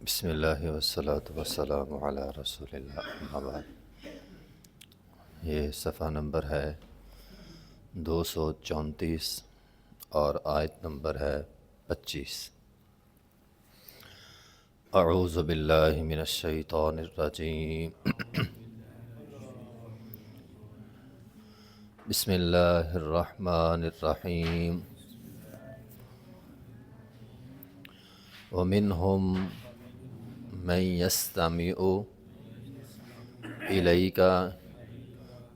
بسم اللہ والصلاة والسلام علی رسول اللہ اما بعد۔ یہ صفحہ نمبر ہے 234 اور آیت نمبر ہے 25۔ اعوذ باللہ من الشیطان الرجیم، بسم اللہ الرحمن الرحیم۔ ومنہم من یستمع الیک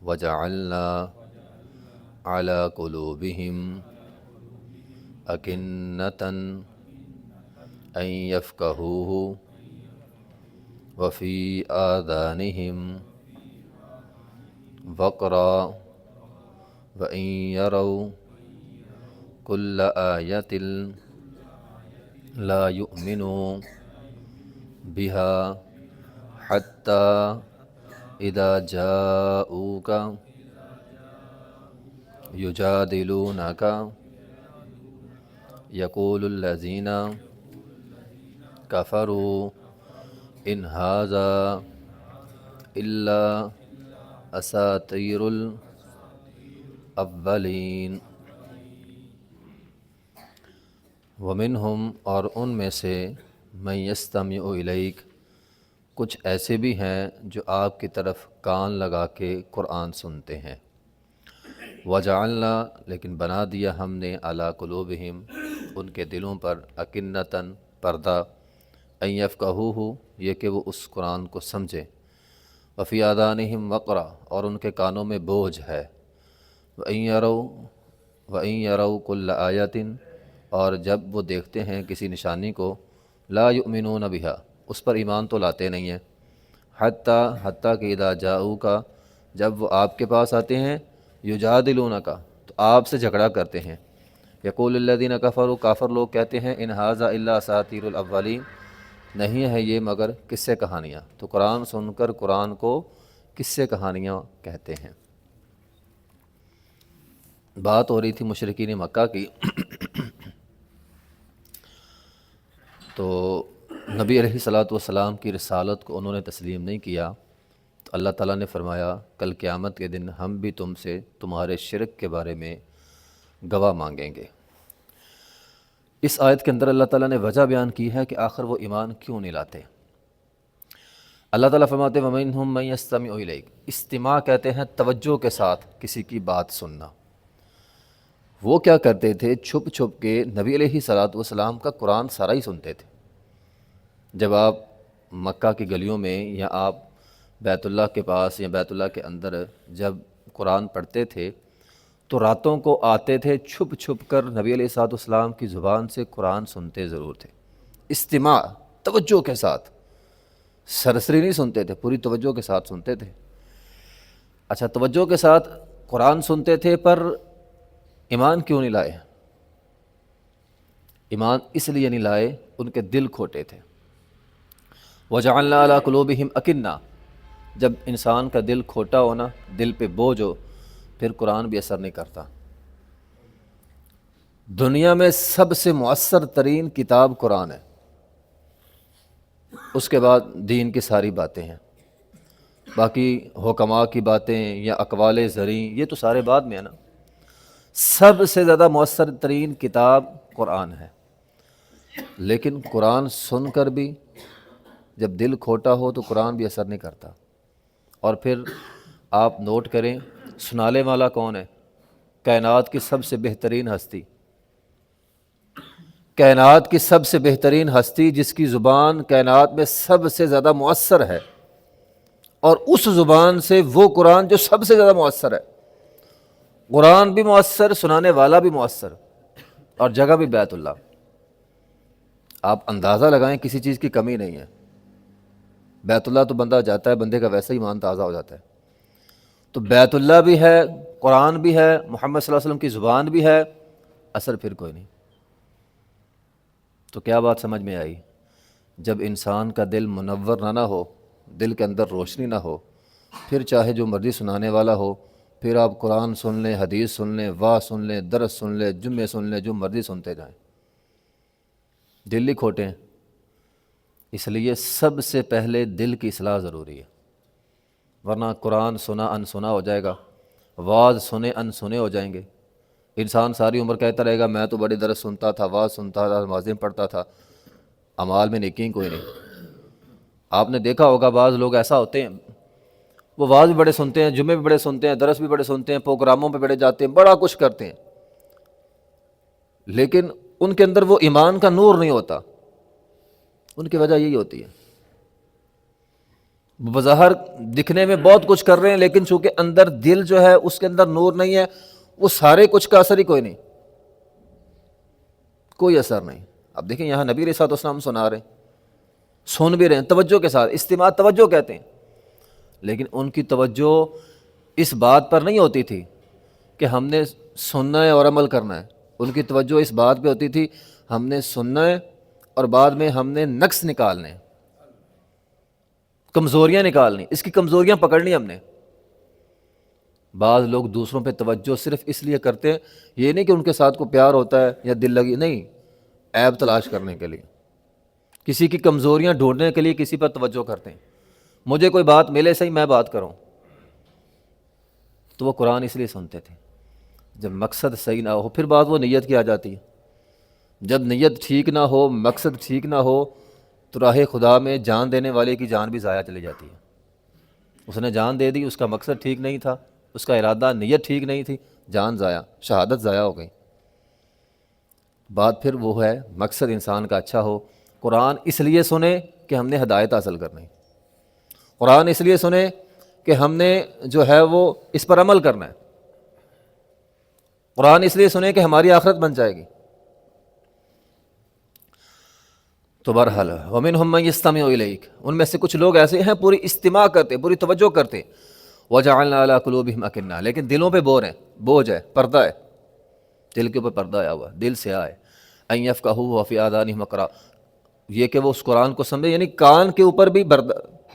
وجعلنا علی قلوبہم اکنۃ ان یفقہوہ وفی آذانہم وقرا وإن يروا كل آية لا يؤمنوا بها حتى إذا جاءوك يجادلونك يقول الذين كفروا إن هذا إلا أساطير اولین۔ ومنہم، اور ان میں سے، من یستمع الیک، کچھ ایسے بھی ہیں جو آپ کی طرف کان لگا کے قرآن سنتے ہیں۔ وجعلنا، لیکن بنا دیا ہم نے، علی قلوبہم، ان کے دلوں پر، اکنۃً، پردہ، ان یفقہوہ، یہ کہ وہ اس قرآن کو سمجھیں، وفی آذانہم وقرا، اور ان کے کانوں میں بوجھ ہے، وَإِن يَرَوْا كُلَّ آیَةٍ، اور جب وہ دیکھتے ہیں کسی نشانی کو، لا یؤمنون بہا، اس پر ایمان تو لاتے نہیں ہیں، حتیٰ کہ اذا جاؤک، جب وہ آپ کے پاس آتے ہیں، یجادلونک، تو آپ سے جھگڑا کرتے ہیں، یقول الذین کفروا، کافر لوگ کہتے ہیں، ان ھذا الا اساطیر الاولین، نہیں ہے یہ مگر قصے کہانیاں۔ تو قرآن سن کر قرآن کو قصے کہانیاں کہتے ہیں۔ بات ہو رہی تھی مشرکین مکہ کی، تو نبی علیہ الصلاۃ والسلام کی رسالت کو انہوں نے تسلیم نہیں کیا، تو اللہ تعالیٰ نے فرمایا کل قیامت کے دن ہم بھی تم سے تمہارے شرک کے بارے میں گواہ مانگیں گے۔ اس آیت کے اندر اللہ تعالیٰ نے وجہ بیان کی ہے کہ آخر وہ ایمان کیوں نہیں لاتے۔ اللہ تعالیٰ فرماتے ہیں وَمِنْهُمْ مَن يَسْتَمِعُ إِلَيْكَ، استماع کہتے ہیں توجہ کے ساتھ کسی کی بات سننا۔ وہ کیا کرتے تھے؟ چھپ چھپ کے نبی علیہ الصلاۃ والسلام کا قرآن سارا ہی سنتے تھے۔ جب آپ مکہ کی گلیوں میں یا آپ بیت اللہ کے پاس یا بیت اللہ کے اندر جب قرآن پڑھتے تھے تو راتوں کو آتے تھے، چھپ چھپ کر نبی علیہ الصلاۃ والسلام کی زبان سے قرآن سنتے ضرور تھے، استماع، توجہ کے ساتھ، سرسری نہیں سنتے تھے، پوری توجہ کے ساتھ سنتے تھے۔ اچھا، توجہ کے ساتھ قرآن سنتے تھے، پر ایمان کیوں نہیں لائے؟ ایمان اس لیے نہیں لائے، ان کے دل کھوٹے تھے۔ وَجَعَلْنَا عَلَىٰ قُلُوبِهِمْ أَكِنَّةً، جب انسان کا دل کھوٹا ہونا، دل پہ بوجھ ہو، پھر قرآن بھی اثر نہیں کرتا۔ دنیا میں سب سے مؤثر ترین کتاب قرآن ہے، اس کے بعد دین کی ساری باتیں ہیں، باقی حکماء کی باتیں یا اقوال زریں یہ تو سارے بعد میں ہے نا۔ سب سے زیادہ مؤثر ترین کتاب قرآن ہے، لیکن قرآن سن کر بھی جب دل کھوٹا ہو تو قرآن بھی اثر نہیں کرتا۔ اور پھر آپ نوٹ کریں، سنانے والا کون ہے؟ کائنات کی سب سے بہترین ہستی، کائنات کی سب سے بہترین ہستی جس کی زبان کائنات میں سب سے زیادہ مؤثر ہے، اور اس زبان سے وہ قرآن جو سب سے زیادہ مؤثر ہے۔ قرآن بھی مؤثر، سنانے والا بھی مؤثر، اور جگہ بھی بیت اللہ۔ آپ اندازہ لگائیں، کسی چیز کی کمی نہیں ہے۔ بیت اللہ تو بندہ جاتا ہے، بندے کا ویسے ہی ایمان تازہ ہو جاتا ہے۔ تو بیت اللہ بھی ہے، قرآن بھی ہے، محمد صلی اللہ علیہ وسلم کی زبان بھی ہے، اثر پھر کوئی نہیں۔ تو کیا بات سمجھ میں آئی؟ جب انسان کا دل منور نہ ہو، دل کے اندر روشنی نہ ہو، پھر چاہے جو مرضی سنانے والا ہو، پھر آپ قرآن سن لیں، حدیث سن لیں، واہ سن لیں، درس سن لیں، جمعے سن لیں، جو مرضی سنتے جائیں، دل ہی کھوٹے ہیں۔ اس لیے سب سے پہلے دل کی اصلاح ضروری ہے، ورنہ قرآن سنا ان سنا ہو جائے گا، واز سنے ان سنے ہو جائیں گے۔ انسان ساری عمر کہتا رہے گا میں تو بڑے درس سنتا تھا، واز سنتا تھا، نمازیں پڑھتا تھا، اعمال میں نیکی کوئی نہیں۔ آپ نے دیکھا ہوگا بعض لوگ ایسا ہوتے ہیں، وہ واز بھی بڑے سنتے ہیں، جمعے بھی بڑے سنتے ہیں، درس بھی بڑے سنتے ہیں، پروگراموں پہ بڑے جاتے ہیں، بڑا کچھ کرتے ہیں، لیکن ان کے اندر وہ ایمان کا نور نہیں ہوتا۔ ان کی وجہ یہی ہوتی ہے، بظاہر دکھنے میں بہت کچھ کر رہے ہیں، لیکن چونکہ اندر دل جو ہے اس کے اندر نور نہیں ہے، وہ سارے کچھ کا اثر ہی کوئی نہیں، کوئی اثر نہیں۔ اب دیکھیں یہاں نبی علیہ الصلوۃ والسلام سنا رہے ہیں، سن بھی رہے ہیں توجہ کے ساتھ، استماع توجہ کہتے ہیں، لیکن ان کی توجہ اس بات پر نہیں ہوتی تھی کہ ہم نے سننا ہے اور عمل کرنا ہے، ان کی توجہ اس بات پہ ہوتی تھی ہم نے سننا ہے اور بعد میں ہم نے نقص نکالنے، کمزوریاں نکالنی، اس کی کمزوریاں پکڑنی ہم نے۔ بعض لوگ دوسروں پہ توجہ صرف اس لیے کرتے ہیں، یہ نہیں کہ ان کے ساتھ کو پیار ہوتا ہے یا دل لگی، نہیں، عیب تلاش کرنے کے لیے، کسی کی کمزوریاں ڈھونڈنے کے لیے کسی پر توجہ کرتے ہیں۔ مجھے کوئی بات ملے صحیح میں بات کروں، تو وہ قرآن اس لیے سنتے تھے۔ جب مقصد صحیح نہ ہو، پھر بات وہ نیت کی آ جاتی ہے، جب نیت ٹھیک نہ ہو، مقصد ٹھیک نہ ہو، تو راہ خدا میں جان دینے والے کی جان بھی ضائع چلی جاتی ہے۔ اس نے جان دے دی، اس کا مقصد ٹھیک نہیں تھا، اس کا ارادہ نیت ٹھیک نہیں تھی، جان ضائع، شہادت ضائع ہو گئی۔ بات پھر وہ ہے مقصد انسان کا اچھا ہو۔ قرآن اس لیے سنے کہ ہم نے ہدایت حاصل کرنی، قرآن اس لیے سنے کہ ہم نے جو ہے وہ اس پر عمل کرنا ہے، قرآن اس لیے سنے کہ ہماری آخرت بن جائے گی۔ تو بہرحال وَمِنْهُمْ مَن يَسْتَمِعُ إِلَيْكَ، ان میں سے کچھ لوگ ایسے ہیں پوری استماع کرتے، پوری توجہ کرتے، وَجَعَلْنَا عَلَىٰ قُلُوبِهِمْ أَكِنَّةً، لیکن دلوں پہ بوجھ ہے، پردہ ہے، دل کے اوپر پردہ آیا ہوا، دل سے آئے، أَن يَفْقَهُوهُ وَفِي آذَانِهِمْ وَقْرًا، یہ کہ وہ اس قرآن کو سمجھے، یعنی کان کے اوپر بھی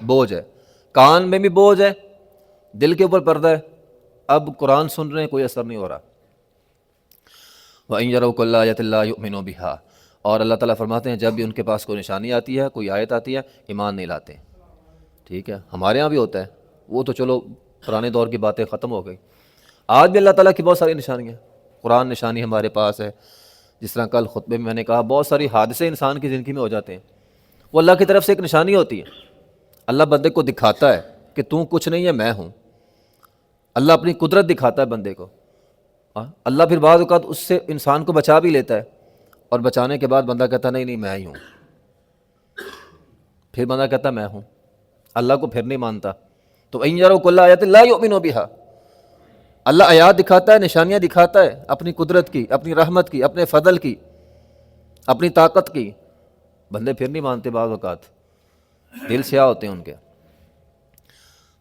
بوجھ ہے، کان میں بھی بوجھ ہے، دل کے اوپر پردہ ہے، اب قرآن سن رہے ہیں کوئی اثر نہیں ہو رہا۔ وَإِن يَرَوْا كُلَّ آيَةٍ لَا يُؤْمِنُوا بِهَا، اور اللہ تعالیٰ فرماتے ہیں جب بھی ان کے پاس کوئی نشانی آتی ہے، کوئی آیت آتی ہے، ایمان نہیں لاتے۔ ٹھیک ہے، ہمارے ہاں بھی ہوتا ہے، وہ تو چلو پرانے دور کی باتیں ختم ہو گئی، آج بھی اللہ تعالیٰ کی بہت ساری نشانیاں، قرآن نشانی ہمارے پاس ہے۔ جس طرح کل خطبے میں نے کہا بہت ساری حادثے انسان کی زندگی میں ہو جاتے ہیں، وہ اللہ کی طرف سے ایک نشانی ہوتی ہے، اللہ بندے کو دکھاتا ہے کہ تو کچھ نہیں ہے، میں ہوں۔ اللہ اپنی قدرت دکھاتا ہے بندے کو، اللہ پھر بعض اوقات اس سے انسان کو بچا بھی لیتا ہے، اور بچانے کے بعد بندہ کہتا نہیں نہیں میں ہی ہوں، پھر بندہ کہتا میں ہوں، اللہ کو پھر نہیں مانتا۔ تو إِن يَرَوْا كُلَّ آيَةٍ لَا يُؤْمِنُوا بِهَا، اللہ آیات دکھاتا ہے، نشانیاں دکھاتا ہے اپنی قدرت کی، اپنی رحمت کی، اپنے فضل کی، اپنی طاقت کی، بندے پھر نہیں مانتے، بعض اوقات دل سیاہ ہوتے ہیں ان کے۔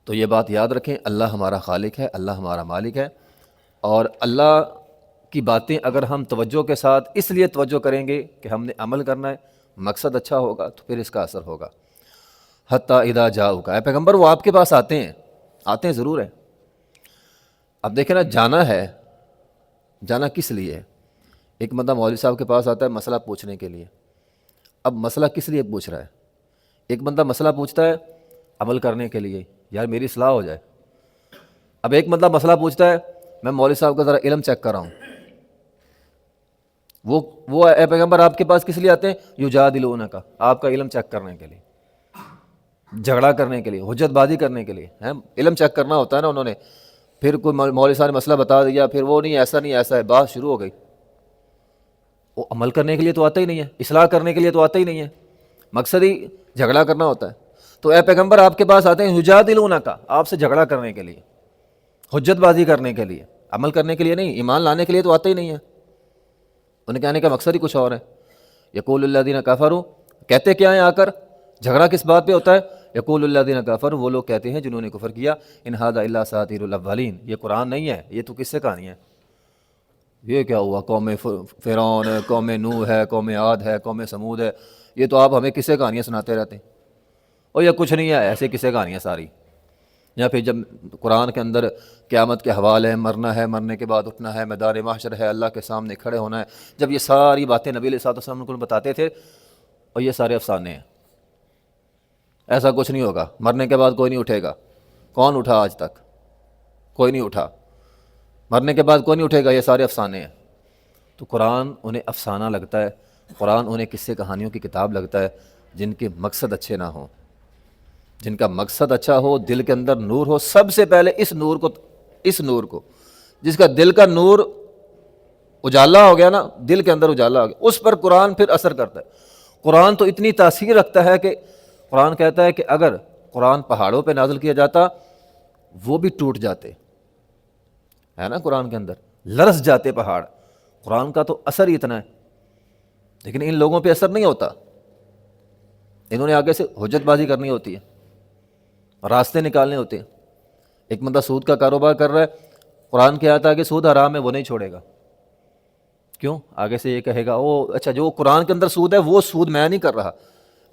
تو یہ بات یاد رکھیں، اللہ ہمارا خالق ہے، اللہ ہمارا مالک ہے، اور اللہ کی باتیں اگر ہم توجہ کے ساتھ اس لیے توجہ کریں گے کہ ہم نے عمل کرنا ہے، مقصد اچھا ہوگا، تو پھر اس کا اثر ہوگا۔ حتیٰ اذا جاؤک، اے پیغمبر وہ آپ کے پاس آتے ہیں ضرور ہیں۔ اب دیکھیں نا، جانا ہے، جانا کس لیے ہے؟ ایک بندہ مولوی صاحب کے پاس آتا ہے مسئلہ پوچھنے کے لیے، اب مسئلہ کس لیے پوچھ رہا ہے؟ ایک بندہ مسئلہ پوچھتا ہے عمل کرنے کے لیے، یار میری اصلاح ہو جائے۔ اب ایک بندہ مسئلہ پوچھتا ہے میں مولوی صاحب کا ذرا علم چیک کر رہا ہوں، وہ اے پیغمبر آپ کے پاس کس لیے آتے ہیں؟ یجادلونک، آپ کا علم چیک کرنے کے لیے، جھگڑا کرنے کے لیے، حجت بازی کرنے کے لیے، علم چیک کرنا ہوتا ہے نا انہوں نے۔ پھر کوئی مولوی صاحب نے مسئلہ بتا دیا، پھر وہ نہیں ایسا نہیں ایسا ہے، بات شروع ہو گئی۔ وہ عمل کرنے کے لیے تو آتا ہی نہیں ہے، اصلاح کرنے کے لیے تو آتا ہی نہیں ہے، مقصد ہی جھگڑا کرنا ہوتا ہے۔ تو اے پیغمبر آپ کے پاس آتے ہیں یجادلونک، آپ سے جھگڑا کرنے کے لیے، حجت بازی کرنے کے لیے، عمل کرنے کے لیے نہیں، ایمان لانے کے لیے تو آتا ہی نہیں ہے۔ انہیں کہنے کا مقصد ہی کچھ اور ہے۔ یقول الذین کفروا، کہتے کیا ہیں آ کر؟ جھگڑا کس بات پہ ہوتا ہے؟ یقول الذین کفروا، وہ لوگ کہتے ہیں جنہوں نے کفر کیا، ان ھذا الا اساطیر الاولین، یہ قرآن نہیں ہے، یہ تو قصے کہانی ہے۔ یہ کیا ہوا؟ قوم فرعون ہے، قوم نوح ہے، قوم عاد ہے، قوم سمود ہے، یہ تو آپ ہمیں قصے کہانیاں سناتے رہتے ہیں، اور یہ کچھ نہیں ہے، ایسے قصے کہانیاں ساری۔ یا پھر جب قرآن کے اندر قیامت کے حوالے ہیں، مرنا ہے، مرنے کے بعد اٹھنا ہے، میدان محشر ہے، اللہ کے سامنے کھڑے ہونا ہے، جب یہ ساری باتیں نبی علیہ الصلوۃ والسلام کو بتاتے تھے، اور یہ سارے افسانے ہیں، ایسا کچھ نہیں ہوگا، مرنے کے بعد کوئی نہیں اٹھے گا۔ کون اٹھا آج تک؟ کوئی نہیں اٹھا۔ مرنے کے بعد کوئی نہیں اٹھے گا، یہ سارے افسانے ہیں۔ تو قرآن انہیں افسانہ لگتا ہے، قرآن انہیں قصے کہانیوں کی کتاب لگتا ہے جن کے مقصد اچھے نہ ہوں۔ جن کا مقصد اچھا ہو، دل کے اندر نور ہو، سب سے پہلے اس نور کو جس کا دل کا نور اجالا ہو گیا نا، دل کے اندر اجالا ہو گیا، اس پر قرآن پھر اثر کرتا ہے۔ قرآن تو اتنی تاثیر رکھتا ہے کہ قرآن کہتا ہے کہ اگر قرآن پہاڑوں پہ نازل کیا جاتا وہ بھی ٹوٹ جاتے، ہے نا، قرآن کے اندر لرز جاتے پہاڑ۔ قرآن کا تو اثر ہی اتنا ہے، لیکن ان لوگوں پہ اثر نہیں ہوتا۔ انہوں نے آگے سے حجت بازی کرنی ہوتی ہے، راستے نکالنے ہوتے ہیں۔ ایک بندہ سود کا کاروبار کر رہا ہے، قرآن کیا آتا ہے کہ سود حرام ہے، وہ نہیں چھوڑے گا۔ کیوں؟ آگے سے یہ کہے گا او اچھا جو قرآن کے اندر سود ہے وہ سود میں نہیں کر رہا،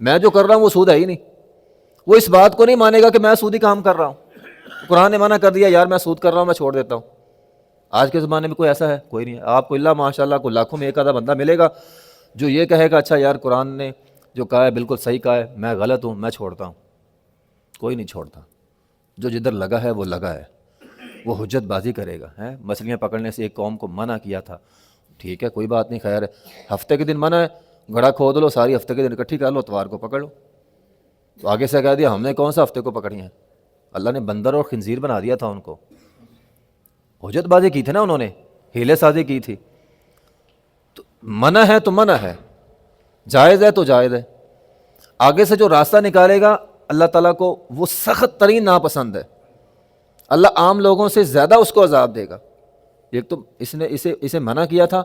میں جو کر رہا ہوں وہ سود ہے ہی نہیں۔ وہ اس بات کو نہیں مانے گا کہ میں سودی کام کر رہا ہوں، قرآن نے منع کر دیا یار میں سود کر رہا ہوں، میں چھوڑ دیتا ہوں۔ آج کے زمانے میں کوئی ایسا ہے؟ کوئی نہیں ہے۔ آپ کو اللہ ماشاء اللہ کو لاکھوں میں ایک آدھا بندہ ملے گا جو یہ کہے گا اچھا یار قرآن نے جو کہا ہے بالکل صحیح کہا ہے، میں غلط ہوں، میں چھوڑتا ہوں۔ کوئی نہیں چھوڑتا، جو جدھر لگا ہے وہ لگا ہے، وہ حجت بازی کرے گا۔ مچھلیاں پکڑنے سے ایک قوم کو منع کیا تھا، ٹھیک ہے کوئی بات نہیں، خیر ہے، ہفتے کے دن منع ہے، گڑھا کھود لو، ساری ہفتے کے دن اکٹھی کر لو، اتوار کو پکڑ لو۔ تو آگے سے کہہ دیا ہم نے کون سا ہفتے کو پکڑی ہیں، اللہ نے بندر اور خنزیر بنا دیا تھا ان کو۔ حجت بازی کی تھی نا انہوں نے، ہیلے سازی کی تھی۔ تو منع ہے تو منع ہے، جائز ہے تو جائز ہے۔ آگے سے جو راستہ نکالے گا اللہ تعالیٰ کو وہ سخت ترین ناپسند ہے، اللہ عام لوگوں سے زیادہ اس کو عذاب دے گا۔ ایک تو اس نے اسے منع کیا تھا،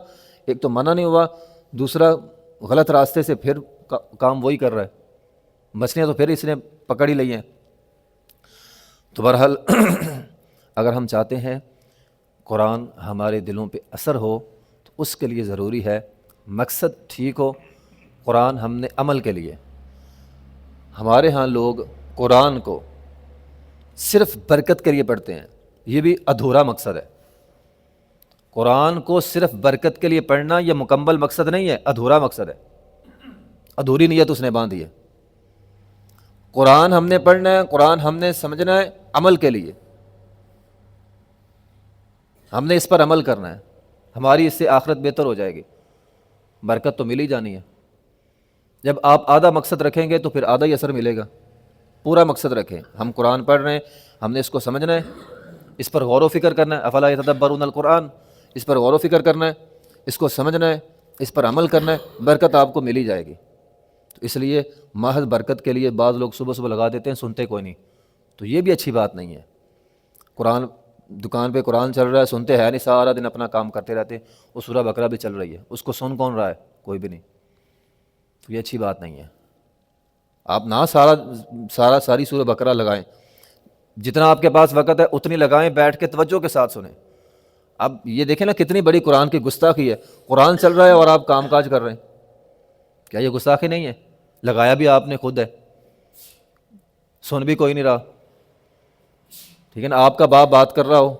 ایک تو منع نہیں ہوا، دوسرا غلط راستے سے پھر کام وہی کر رہا ہے، مچھلیاں تو پھر اس نے پکڑ ہی لی ہیں۔ تو بہرحال اگر ہم چاہتے ہیں قرآن ہمارے دلوں پہ اثر ہو تو اس کے لیے ضروری ہے مقصد ٹھیک ہو۔ قرآن ہم نے عمل کے لیے، ہمارے ہاں لوگ قرآن کو صرف برکت کے لیے پڑھتے ہیں، یہ بھی ادھورا مقصد ہے۔ قرآن کو صرف برکت کے لیے پڑھنا یہ مکمل مقصد نہیں ہے، ادھورا مقصد ہے، ادھوری نیت اس نے باندھی ہے۔ قرآن ہم نے پڑھنا ہے، قرآن ہم نے سمجھنا ہے عمل کے لیے، ہم نے اس پر عمل کرنا ہے، ہماری اس سے آخرت بہتر ہو جائے گی، برکت تو مل ہی جانی ہے۔ جب آپ آدھا مقصد رکھیں گے تو پھر آدھا ہی اثر ملے گا۔ پورا مقصد رکھیں، ہم قرآن پڑھ رہے ہیں، ہم نے اس کو سمجھنا ہے، اس پر غور و فکر کرنا ہے، افلا یتدبرون القرآن، اس پر غور و فکر کرنا ہے، اس کو سمجھنا ہے، اس پر عمل کرنا ہے، برکت آپ کو مل ہی جائے گی۔ تو اس لیے محض برکت کے لیے بعض لوگ صبح صبح لگا دیتے ہیں، سنتے کوئی نہیں، تو یہ بھی اچھی بات نہیں ہے۔ قرآن دکان پہ قرآن چل رہا ہے، سنتے ہے نہیں، سارا دن اپنا کام کرتے رہتے ہیں، وہ سورہ بقرہ بھی چل رہی ہے، اس کو سن کون رہا ہے؟ کوئی بھی نہیں، تو یہ اچھی بات نہیں ہے۔ آپ نہ ساری سورہ بقرہ لگائیں، جتنا آپ کے پاس وقت ہے اتنی لگائیں، بیٹھ کے توجہ کے ساتھ سنیں۔ اب یہ دیکھیں نا کتنی بڑی قرآن کی گستاخی ہے، قرآن چل رہا ہے اور آپ کام کاج کر رہے ہیں، کیا یہ گستاخی نہیں ہے؟ لگایا بھی آپ نے خود ہے، سن بھی کوئی نہیں رہا، ٹھیک ہے نا۔ آپ کا باپ بات کر رہا ہو،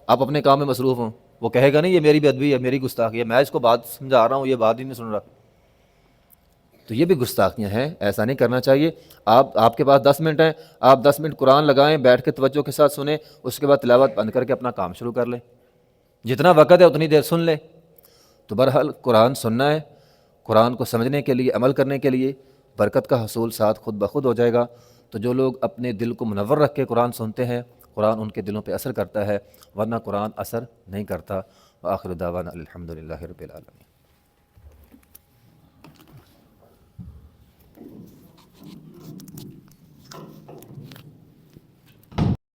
آپ اپنے کام میں مصروف ہوں، وہ کہے گا نہیں یہ میری بے ادبی ہے، میری گستاخی ہے، میں اس کو بات سمجھا رہا ہوں یہ بات ہی نہیں سن رہا۔ تو یہ بھی گستاخیاں ہیں، ایسا نہیں کرنا چاہیے۔ آپ کے پاس 10 منٹ ہیں، آپ 10 منٹ قرآن لگائیں، بیٹھ کے توجہ کے ساتھ سنیں، اس کے بعد تلاوت بند کر کے اپنا کام شروع کر لیں، جتنا وقت ہے اتنی دیر سن لیں۔ تو بہرحال قرآن سننا ہے، قرآن کو سمجھنے کے لیے، عمل کرنے کے لیے، برکت کا حصول ساتھ خود بخود ہو جائے گا۔ تو جو لوگ اپنے دل کو منور رکھ کے قرآن سنتے ہیں، قرآن ان کے دلوں پہ اثر کرتا ہے، ورنہ قرآن اثر نہیں کرتا۔ وآخر دعوانا الحمدللہ رب العالمین۔